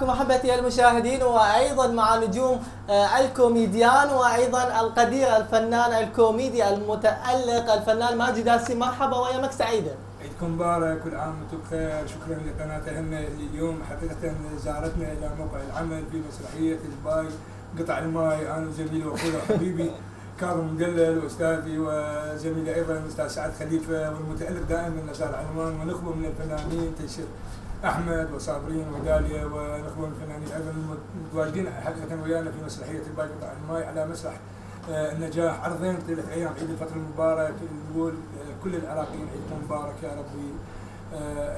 محبتي المشاهدين، وايضا مع نجوم الكوميديان وايضا القدير الفنان الكوميدي المتألق الفنان ماجد ياسين. مرحبا ويامك سعيده. عيدكم مبارك، كل عام وانتم بخير. شكرا لقناه هنا اللي اليوم حقيقه زارتنا الى موقع العمل في مسرحيه الباي قطع الماي، انا وزميلي واخوي وحبيبي كاظم مدلل واستاذي وزميلي ايضا الاستاذ سعد خليفه، والمتألق دائما نزار علمان، ونخبه من الفنانين تيسير احمد وصابرين وداليا، ونخبه من الفنانين ايضا متواجدين حقيقه ويانا في مسرحيه الباي قطع الماي على مسرح النجاح. عرضين 3 ايام عيد الفطر المبارك. نقول كل العراقيين عيدكم مبارك يا ربي.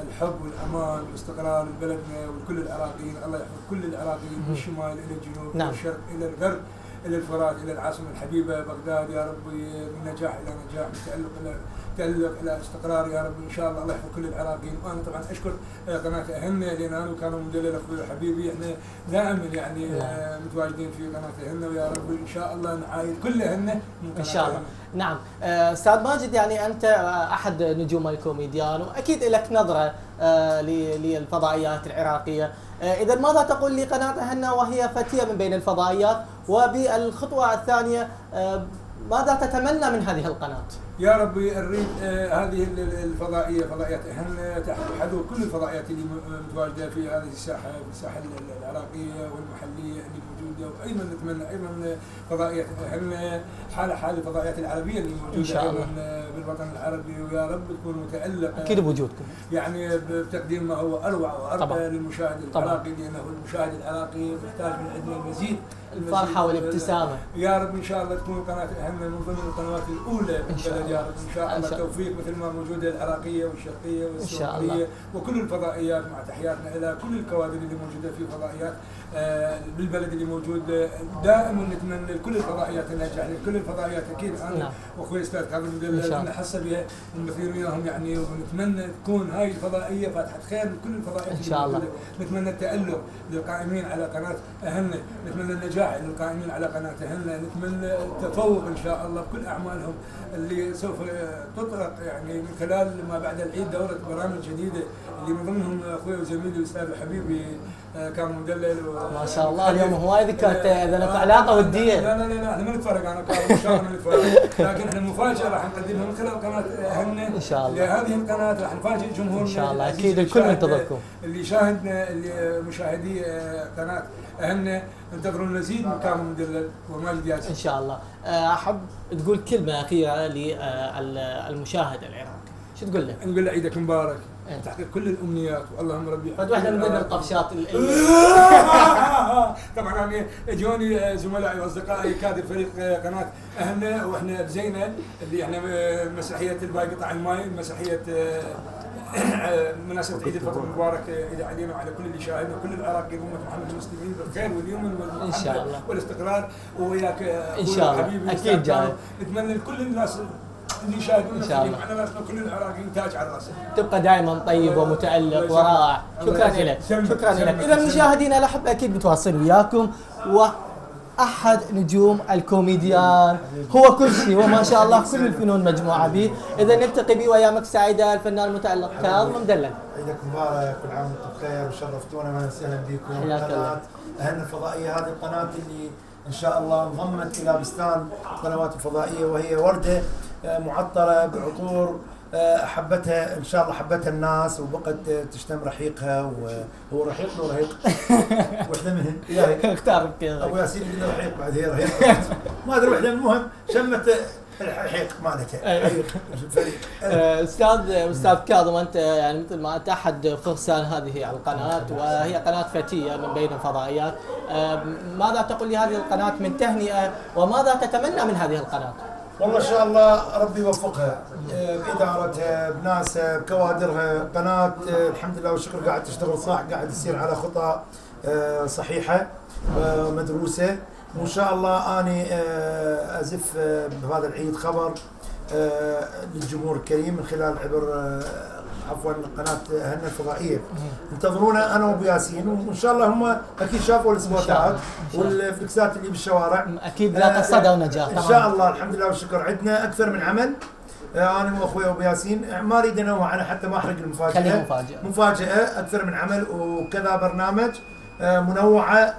الحب والامان والاستقرار لبلدنا ولكل العراقيين، الله يحفظ كل العراقيين من الشمال الى الجنوب، من الشرق الى الغرب، الى الفرات، الى العاصمه الحبيبه بغداد يا ربي. من نجاح الى نجاح، من تألق الى تألق الى استقرار يا رب ان شاء الله. الله يحفظ كل العراقيين. وانا طبعا اشكر قناه اهلنا لان انا وكانوا مدلل اخوي وحبيبي، احنا دائما يعني متواجدين في قناه اهلنا، ويا رب ان شاء الله نعايد كل اهلنا ان شاء الله. نعم استاذ ماجد، يعني انت احد نجوم الكوميديان واكيد لك نظره للفضائيات العراقيه. اذا ماذا تقول لقناه اهلنا وهي فتيه من بين الفضائيات؟ وبالخطوه الثانيه ماذا تتمنى من هذه القناه؟ يا ربي نريد هذه الفضائيه، فضائيات اهلنا تحذو كل الفضائيات اللي متواجده في هذه الساحه العراقيه والمحليه اللي موجوده، وايضا نتمنى ايضا فضائيات اهلنا حال الفضائيات العربيه اللي موجوده ايضا بالوطن العربي، ويا رب تكون متالقه اكيد بوجودكم، يعني بتقديم ما هو اروع وارقى للمشاهد العراقي، لانه المشاهد العراقي يحتاج من عندنا المزيد الفرحه والابتسامه. يا رب ان شاء الله تكون قناه اهلنا من ضمن القنوات الاولى بالبلد يا رب ان شاء الله. توفيق مثل ما موجوده العراقيه والشرقيه والسوريه وكل الفضائيات، مع تحياتنا الى كل الكوادر اللي موجوده في فضائيات بالبلد اللي موجود. دائما نتمنى لكل الفضائيات النجاح، لكل الفضائيات اكيد انا واخوي الاستاذ كاظم مدلل نحس بها ونمثل وياهم يعني، ونتمنى تكون هاي الفضائيه فاتحه خير لكل الفضائيات ان شاء الله. نتمنى التألق للقائمين على قناه اهلنا، نتمنى النجاح للقائمين على قناه اهلنا، نتمنى التفوق ان شاء الله بكل اعمالهم اللي سوف تطرق يعني من خلال ما بعد العيد دوره برامج جديده اللي من ضمنهم اخوي وزميلي الاستاذ وحبيبي كان مدلل ما شاء الله. اليوم هواي ذكرت اذا لكم علاقه وديه. لا احنا ما نتفرق، انا كاظم ان شاء الله ما نتفرق، لكن احنا مفاجاه راح نقدمها من خلال قناه اهلنا ان شاء الله. لهذه القناه راح نفاجئ جمهورنا ان شاء الله. اكيد الكل منتظركم، اللي شاهدنا اللي مشاهدي قناه اهلنا انتظروا المزيد من كاظم مدلل وماجد ياسين ان شاء الله. احب تقول كلمه اخيره للمشاهد العراقي، شو تقول له؟ نقول له عيدك مبارك، تحقيق كل الامنيات، واللهم ربي يحفظك. واحده من ضمن الطفشات طبعا انا اجوني زملائي واصدقائي كادر فريق قناه اهلنا، واحنا بزينه اللي احنا مسرحيه الباي قطع الماي، مسرحيه مناسبة عيد الفطر المبارك إلى علينا وعلى كل اللي شاهدنا، كل العراقيين أمة محمد المسلمين بالخير واليمن والمحبة والاستقرار، وياك إن شاء الله حبيبي أكيد جاي. نتمنى لكل الناس اللي يشاهدونا معنا راسنا كل العراقيين تاج على راسنا. تبقى دائما طيب ومتألق ورائع. شكرا لك، شكرا لك. إذا مشاهدينا الأحبة أكيد متواصل وياكم، أحد نجوم الكوميديان، هو كل شيء وما شاء الله كل الفنون مجموعة به. إذا نلتقي به ويامك سعيدة الفنان المتألق كاظم مدلل. عيدك مبارك، كل عام وانتم بخير وشرفتونا، واهلا وسهلا بكم. قناة اهلنا الفضائية، هذه القناة اللي ان شاء الله انضمت الى بستان القنوات الفضائية، وهي وردة معطرة بعطور احبتها ان شاء الله، حبتها الناس وبقت تشتم رحيقها. وهو رحيق لو رهيق وحده منهم الهي اختار كذا ابو ياسين يقول رحيق، بعد هي رهيق ما ادري وحده، المهم شمت الرحيق مالتها. استاذ كاظم، انت يعني مثل ما انت احد فرسان هذه القناه، وهي قناه فتيه من بين الفضائيات. ماذا تقول لهذه القناه من تهنئه، وماذا تتمنى من هذه القناه؟ والله ان شاء الله ربي يوفقها بادارتها، بناسها، بكوادرها. قناه الحمد لله والشكر قاعد تشتغل صح، قاعد تسير على خطى صحيحه مدروسه، وان شاء الله اني ازف بهذا العيد خبر للجمهور الكريم من خلال عبر عفوا قناه اهلنا الفضائيه. انتظرونا انا وابو ياسين، وان شاء الله هم اكيد شافوا الاسبوتات والفلكسات اللي بالشوارع، اكيد لا صدى ونجاح ان شاء الله. الحمد لله والشكر عندنا اكثر من عمل، انا واخوي ابو ياسين ما اريد انوه عنه حتى ما احرق المفاجاه. خليها مفاجاه اكثر من عمل وكذا برنامج منوعه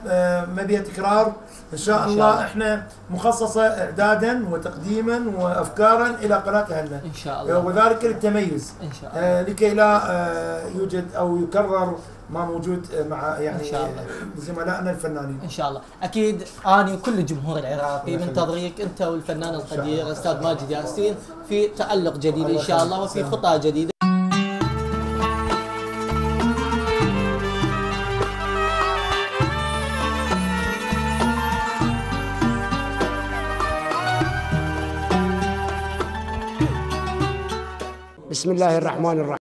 ما بيها تكرار ان شاء الله. احنا مخصصه اعدادا وتقديما وافكارا الى قناه هنا ان شاء الله، وذلك للتميز ان شاء الله، لكي لا يوجد او يكرر ما موجود مع يعني إن شاء الله زملائنا الفنانين. ان شاء الله. اكيد اني وكل الجمهور العراقي منتظريك انت والفنان القدير الاستاذ ماجد ياسين في تألق جديد ان شاء الله وفي خطى جديده. بسم الله الرحمن الرحيم.